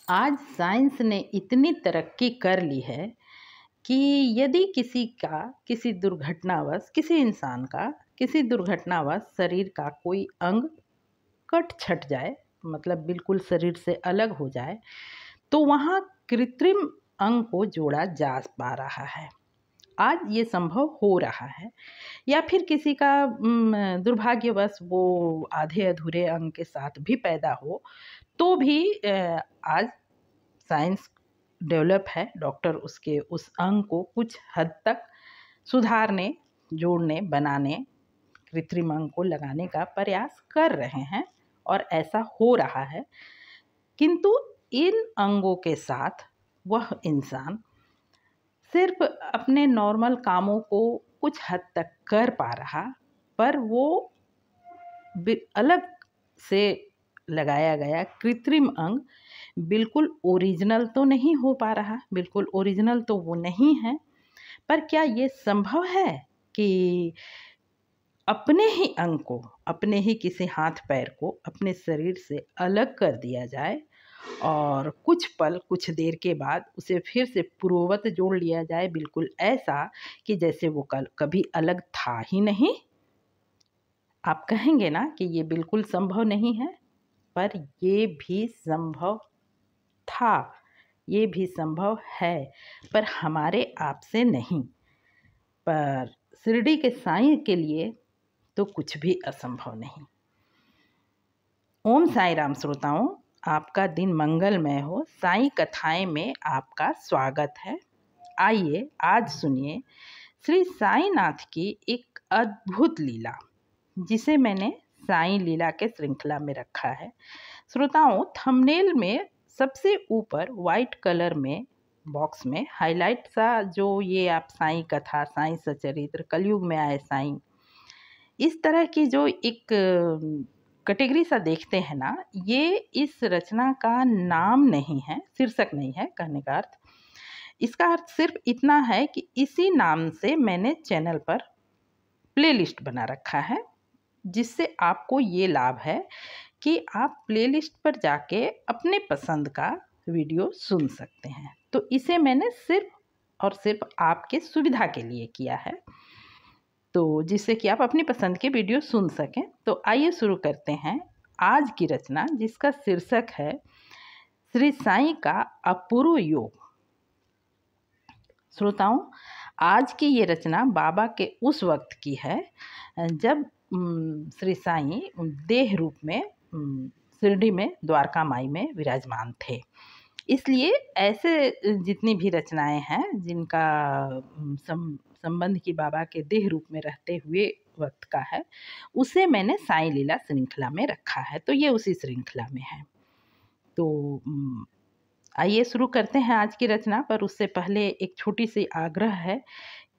आज साइंस ने इतनी तरक्की कर ली है कि यदि किसी दुर्घटनावश किसी इंसान का किसी दुर्घटनावश शरीर का कोई अंग कट छट जाए, मतलब बिल्कुल शरीर से अलग हो जाए, तो वहाँ कृत्रिम अंग को जोड़ा जा पा रहा है। आज ये संभव हो रहा है। या फिर किसी का दुर्भाग्यवश वो आधे अधूरे अंग के साथ भी पैदा हो, तो भी आज साइंस डेवलप है। डॉक्टर उसके उस अंग को कुछ हद तक सुधारने, जोड़ने, बनाने, कृत्रिम अंग को लगाने का प्रयास कर रहे हैं और ऐसा हो रहा है। किंतु इन अंगों के साथ वह इंसान सिर्फ अपने नॉर्मल कामों को कुछ हद तक कर पा रहा, पर वो अलग से लगाया गया कृत्रिम अंग बिल्कुल ओरिजिनल तो नहीं हो पा रहा, बिल्कुल ओरिजिनल तो वो नहीं है। पर क्या ये संभव है कि अपने ही अंग को, अपने ही किसी हाथ पैर को अपने शरीर से अलग कर दिया जाए और कुछ पल, कुछ देर के बाद उसे फिर से पूर्ववत जोड़ लिया जाए, बिल्कुल ऐसा कि जैसे वो कभी अलग था ही नहीं? आप कहेंगे ना कि ये बिल्कुल संभव नहीं है, पर ये भी संभव था, ये भी संभव है, पर हमारे आपसे नहीं। पर शिरडी के साईं के लिए तो कुछ भी असंभव नहीं। ओम साईं राम श्रोताओं, आपका दिन मंगलमय हो। साईं कथाएं में आपका स्वागत है। आइए आज सुनिए श्री साईनाथ की एक अद्भुत लीला, जिसे मैंने साईं लीला के श्रृंखला में रखा है। श्रोताओं, थंबनेल में सबसे ऊपर वाइट कलर में बॉक्स में हाईलाइट सा जो ये आप साईं कथा, साईं सचरित्र, कलयुग में आए साईं, इस तरह की जो एक कैटेगरी सा देखते हैं ना, ये इस रचना का नाम नहीं है, शीर्षक नहीं है। कहने का अर्थ, इसका अर्थ सिर्फ इतना है कि इसी नाम से मैंने चैनल पर प्लेलिस्ट बना रखा है, जिससे आपको ये लाभ है कि आप प्लेलिस्ट पर जाके अपने पसंद का वीडियो सुन सकते हैं। तो इसे मैंने सिर्फ और सिर्फ आपके सुविधा के लिए किया है, तो जिससे कि आप अपनी पसंद के वीडियो सुन सकें। तो आइए शुरू करते हैं आज की रचना, जिसका शीर्षक है श्री साईं का अपूर्व योग। श्रोताओं, आज की ये रचना बाबा के उस वक्त की है जब श्री साईं देह रूप में शिरडी में द्वारका माई में विराजमान थे। इसलिए ऐसे जितनी भी रचनाएं हैं जिनका संबंध की बाबा के देह रूप में रहते हुए वक्त का है, उसे मैंने साईं लीला श्रृंखला में रखा है। तो ये उसी श्रृंखला में है। तो आइए शुरू करते हैं आज की रचना। पर उससे पहले एक छोटी सी आग्रह है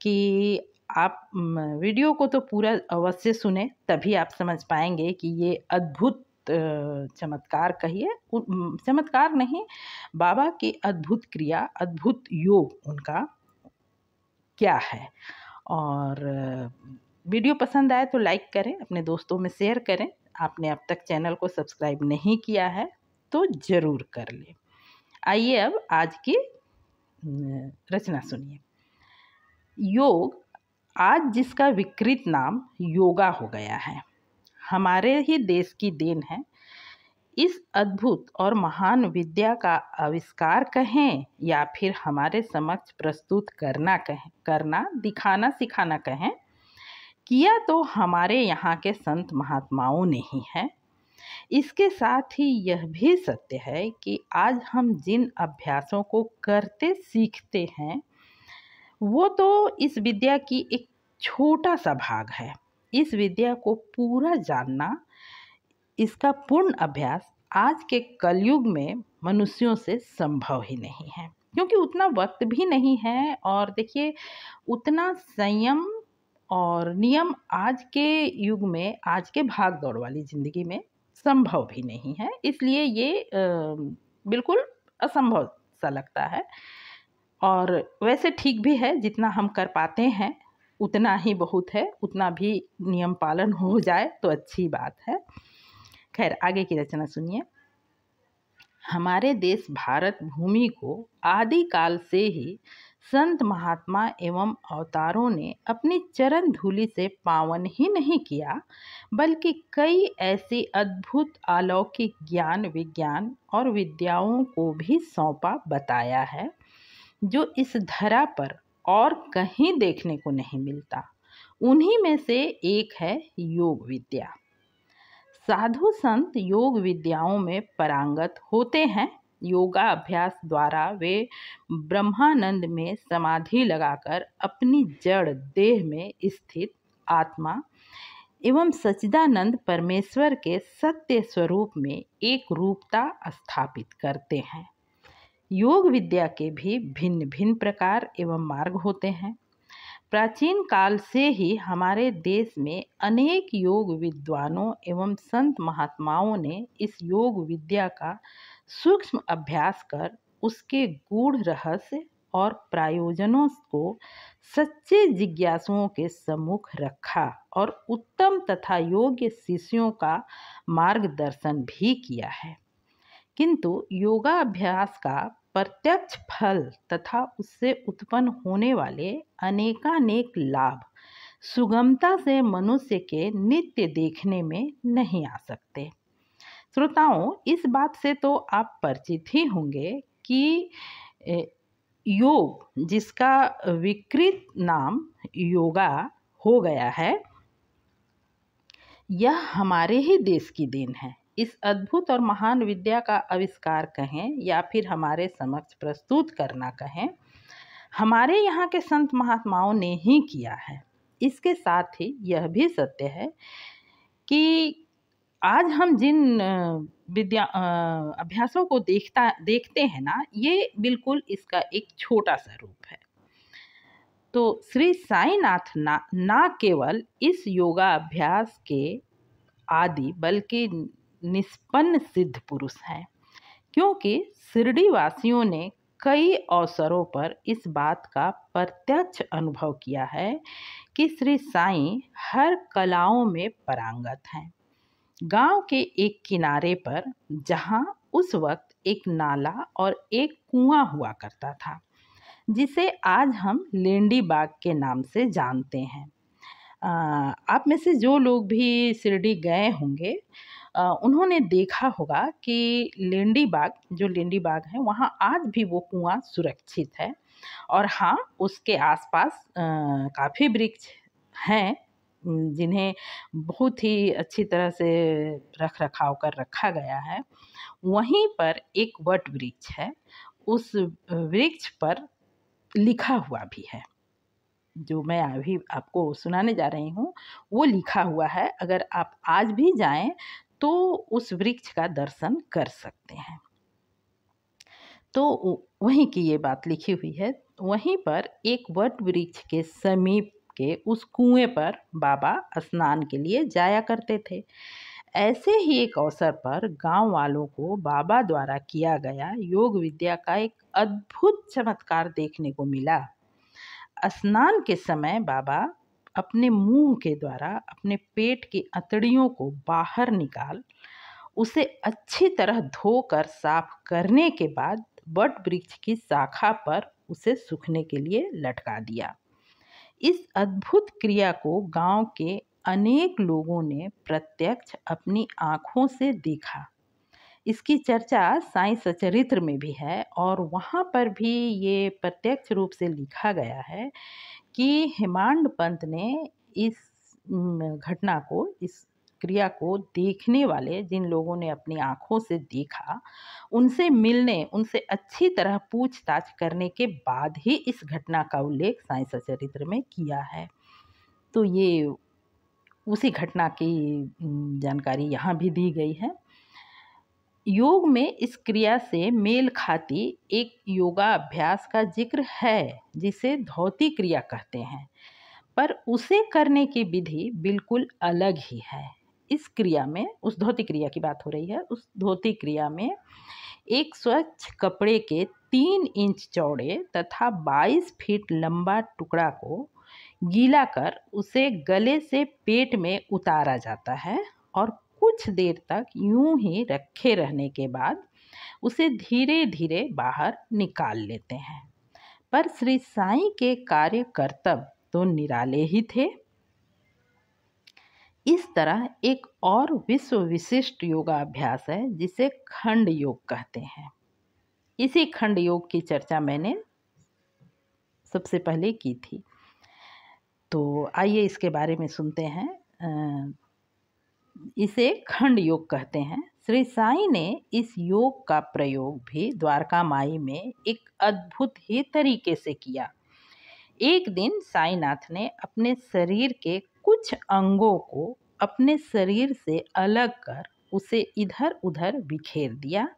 कि आप वीडियो को तो पूरा अवश्य सुने, तभी आप समझ पाएंगे कि ये अद्भुत चमत्कार, कहिए चमत्कार नहीं, बाबा की अद्भुत क्रिया, अद्भुत योग उनका क्या है। और वीडियो पसंद आए तो लाइक करें, अपने दोस्तों में शेयर करें। आपने अब तक चैनल को सब्सक्राइब नहीं किया है तो ज़रूर कर लें। आइए अब आज की रचना सुनिए। योग, आज जिसका विकृत नाम योगा हो गया है, हमारे ही देश की देन है। इस अद्भुत और महान विद्या का आविष्कार कहें या फिर हमारे समक्ष प्रस्तुत करना, दिखाना, सिखाना कहें, किया तो हमारे यहाँ के संत महात्माओं ने ही है। इसके साथ ही यह भी सत्य है कि आज हम जिन अभ्यासों को करते सीखते हैं, वो तो इस विद्या की एक छोटा सा भाग है। इस विद्या को पूरा जानना, इसका पूर्ण अभ्यास आज के कलयुग में मनुष्यों से संभव ही नहीं है, क्योंकि उतना वक्त भी नहीं है। और देखिए, उतना संयम और नियम आज के युग में, आज के भाग दौड़ वाली ज़िंदगी में संभव भी नहीं है। इसलिए ये बिल्कुल असंभव सा लगता है। और वैसे ठीक भी है, जितना हम कर पाते हैं उतना ही बहुत है, उतना भी नियम पालन हो जाए तो अच्छी बात है। खैर, आगे की रचना सुनिए। हमारे देश भारत भूमि को आदिकाल से ही संत महात्मा एवं अवतारों ने अपनी चरण धूलि से पावन ही नहीं किया, बल्कि कई ऐसी अद्भुत अलौकिक ज्ञान विज्ञान और विद्याओं को भी सौंपा बताया है जो इस धरा पर और कहीं देखने को नहीं मिलता। उन्हीं में से एक है योग विद्या। साधु संत योग विद्याओं में पारंगत होते हैं। योगा अभ्यास द्वारा वे ब्रह्मानंद में समाधि लगाकर अपनी जड़ देह में स्थित आत्मा एवं सच्चिदानंद परमेश्वर के सत्य स्वरूप में एक रूपता स्थापित करते हैं। योग विद्या के भी भिन्न भिन्न प्रकार एवं मार्ग होते हैं। प्राचीन काल से ही हमारे देश में अनेक योग विद्वानों एवं संत महात्माओं ने इस योग विद्या का सूक्ष्म अभ्यास कर उसके गूढ़ रहस्य और प्रयोजनों को सच्चे जिज्ञासुओं के सम्मुख रखा और उत्तम तथा योग्य शिष्यों का मार्गदर्शन भी किया है। किंतु योगाभ्यास का प्रत्यक्ष फल तथा उससे उत्पन्न होने वाले अनेकानेक लाभ सुगमता से मनुष्य के नित्य देखने में नहीं आ सकते। श्रोताओं, इस बात से तो आप परिचित ही होंगे कि योग, जिसका विकृत नाम योगा हो गया है, यह हमारे ही देश की देन है। इस अद्भुत और महान विद्या का आविष्कार कहें या फिर हमारे समक्ष प्रस्तुत करना कहें, हमारे यहाँ के संत महात्माओं ने ही किया है। इसके साथ ही यह भी सत्य है कि आज हम जिन विद्या अभ्यासों को देखते हैं ना, ये बिल्कुल इसका एक छोटा सा रूप है। तो श्री साईनाथ ना केवल इस योगा अभ्यास के आदि बल्कि निष्पन्न सिद्ध पुरुष हैं, क्योंकि शिरडी वासियों ने कई अवसरों पर इस बात का प्रत्यक्ष अनुभव किया है कि श्री साईं हर कलाओं में पारंगत हैं। गांव के एक किनारे पर, जहां उस वक्त एक नाला और एक कुआं हुआ करता था, जिसे आज हम लेंडी बाग के नाम से जानते हैं। आप में से जो लोग भी शिरडी गए होंगे, उन्होंने देखा होगा कि लेंडी बाग है, वहाँ आज भी वो कुआं सुरक्षित है। और हाँ, उसके आसपास काफ़ी वृक्ष हैं जिन्हें बहुत ही अच्छी तरह से रख रखाव कर रखा गया है। वहीं पर एक वट वृक्ष है, उस वृक्ष पर लिखा हुआ भी है। जो मैं अभी आपको सुनाने जा रही हूँ वो लिखा हुआ है। अगर आप आज भी जाएं तो उस वृक्ष का दर्शन कर सकते हैं। तो वहीं की ये बात लिखी हुई है। वहीं पर एक वट वृक्ष के समीप के उस कुएं पर बाबा स्नान के लिए जाया करते थे। ऐसे ही एक अवसर पर गांव वालों को बाबा द्वारा किया गया योग विद्या का एक अद्भुत चमत्कार देखने को मिला। स्नान के समय बाबा अपने मुंह के द्वारा अपने पेट की अतड़ियों को बाहर निकाल उसे अच्छी तरह धोकर साफ करने के बाद वट वृक्ष की शाखा पर उसे सूखने के लिए लटका दिया। इस अद्भुत क्रिया को गांव के अनेक लोगों ने प्रत्यक्ष अपनी आँखों से देखा। इसकी चर्चा साईं सचरित्र में भी है और वहाँ पर भी ये प्रत्यक्ष रूप से लिखा गया है कि हेमांड पंत ने इस घटना को, इस क्रिया को देखने वाले जिन लोगों ने अपनी आँखों से देखा, उनसे मिलने, उनसे अच्छी तरह पूछताछ करने के बाद ही इस घटना का उल्लेख साईं सचरित्र में किया है। तो ये उसी घटना की जानकारी यहाँ भी दी गई है। योग में इस क्रिया से मेल खाती एक योगा अभ्यास का जिक्र है जिसे धौती क्रिया कहते हैं, पर उसे करने की विधि बिल्कुल अलग ही है। इस क्रिया में, उस धौती क्रिया की बात हो रही है, उस धौती क्रिया में एक स्वच्छ कपड़े के 3 इंच चौड़े तथा 22 फीट लंबा टुकड़ा को गीला कर उसे गले से पेट में उतारा जाता है और कुछ देर तक यूं ही रखे रहने के बाद उसे धीरे धीरे बाहर निकाल लेते हैं। पर श्री साईं के कार्य कर्तव्य तो निराले ही थे। इस तरह एक और विश्व विशिष्ट योगाभ्यास है जिसे खंड योग कहते हैं। इसी खंड योग की चर्चा मैंने सबसे पहले की थी, तो आइए इसके बारे में सुनते हैं। इसे खंड योग कहते हैं। श्री साईं ने इस योग का प्रयोग भी द्वारका माई में एक अद्भुत ही तरीके से किया। एक दिन साईनाथ ने अपने शरीर के कुछ अंगों को अपने शरीर से अलग कर उसे इधर उधर बिखेर दिया।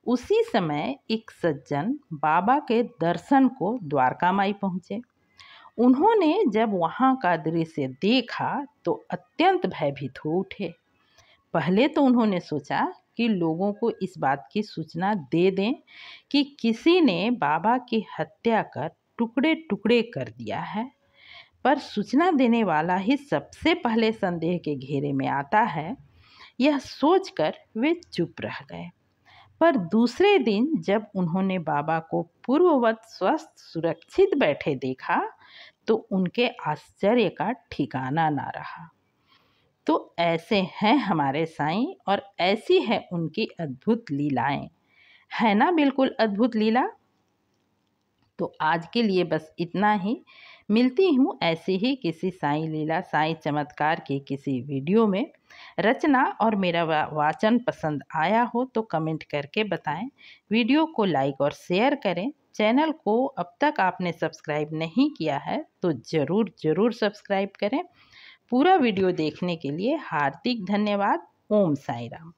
उसी समय एक सज्जन बाबा के दर्शन को द्वारका माई पहुँचे। उन्होंने जब वहाँ का दृश्य देखा तो अत्यंत भयभीत हो उठे। पहले तो उन्होंने सोचा कि लोगों को इस बात की सूचना दे दें कि किसी ने बाबा की हत्या कर टुकड़े टुकड़े कर दिया है, पर सूचना देने वाला ही सबसे पहले संदेह के घेरे में आता है, यह सोचकर वे चुप रह गए। पर दूसरे दिन जब उन्होंने बाबा को पूर्ववत स्वस्थ सुरक्षित बैठे देखा तो उनके आश्चर्य का ठिकाना ना रहा। तो ऐसे हैं हमारे साईं और ऐसी है उनकी अद्भुत लीलाएं। है ना बिल्कुल अद्भुत लीला। तो आज के लिए बस इतना ही। मिलती हूँ ऐसी ही किसी साईं लीला साईं चमत्कार की किसी वीडियो में। रचना और मेरा वाचन पसंद आया हो तो कमेंट करके बताएं। वीडियो को लाइक और शेयर करें। चैनल को अब तक आपने सब्सक्राइब नहीं किया है तो ज़रूर सब्सक्राइब करें। पूरा वीडियो देखने के लिए हार्दिक धन्यवाद। ओम साईं राम।